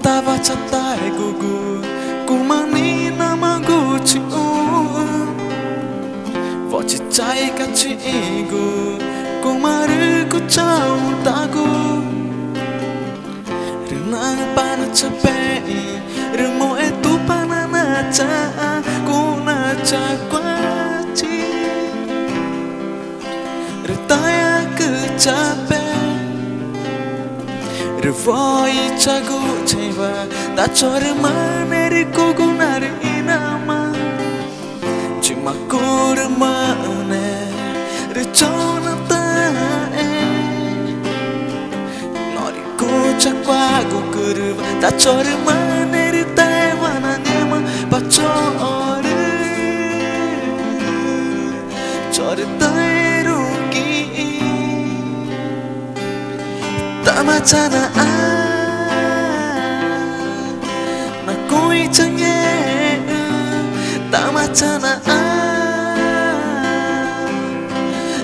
tava chatai gugu kumani namaguchi voci chai kachi ego kumaru ku chau tagu renang pana capek remo itu panana cha kuna cha kwachi retaya kecape revoi chagu cheva da chore maneri kogunar inama cima kurmane rechona tae nori kuchakwa gukurva da chore maneri taevana nema pachore chore tairuki tamachana na koi change tamachana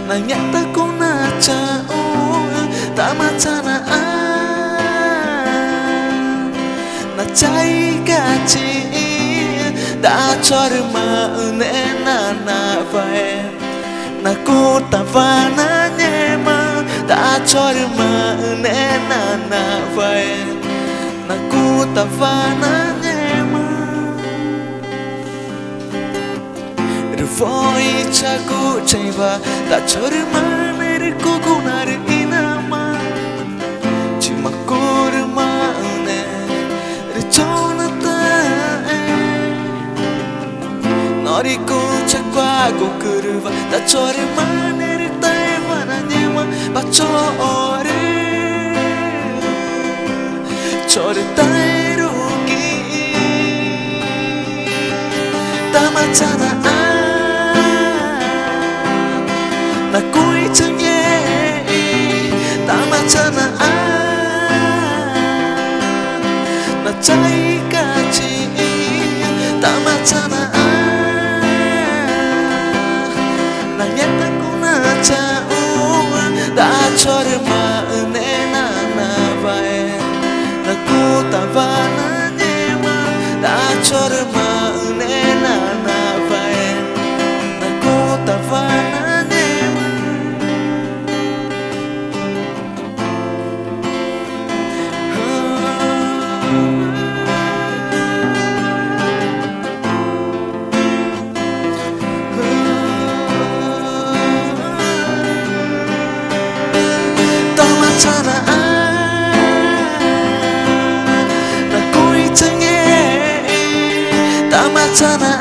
na nyata kona cha tamachana na chai gachi da chorma ne na vai na kota vana nyema da chorma ne na vai na kota vana nyema revoi chagu cheva da chorma ne kogunar inama cima kurma ne rechona tae nori kuchakwa gukurva da chorma ne taevana nyema pachore chore tairuki tamachana na koi change tamachana na chai kachi tamachana na nyata kuna cha da chorma ne na vai na kota vana nyema da chorma ne na vai na kota vana nyema tamachana na koi change tamachana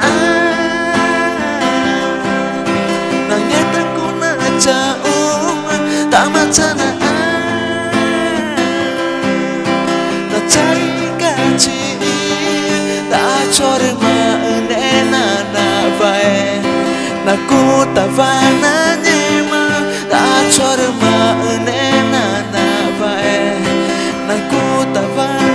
na nyata kuna cha tamachana na chai gachi da chorma ne na vai na kota vana nyema da chorma ne na vai na kota vana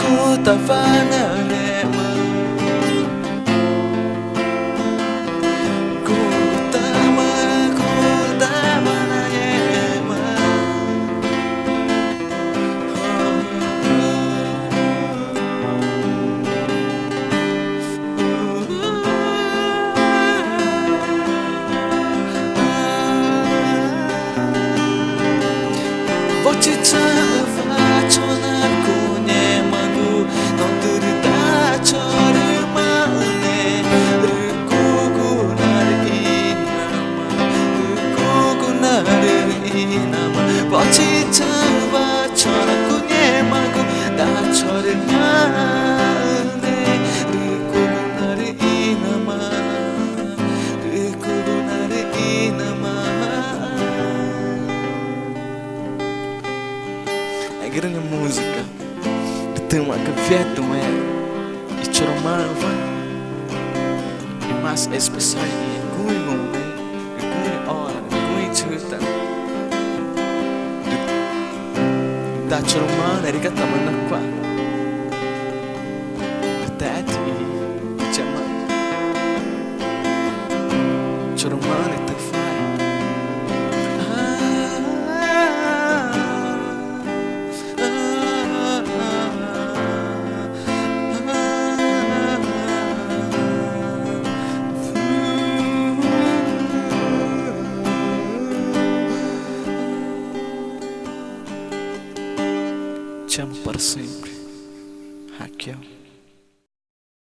kota vana nema kota vana nema voci chava chona kunye magu non durda chorma ne rukugunar inama voci chava chona kunye magu da chorma ne rukugunar inama a grande música tem uma cafeta e choromava e mais especial e gui ngombe e gui hora gui chuta da choromana rigata manakwa choro humano e te fai. Te amo para sempre, Raquel.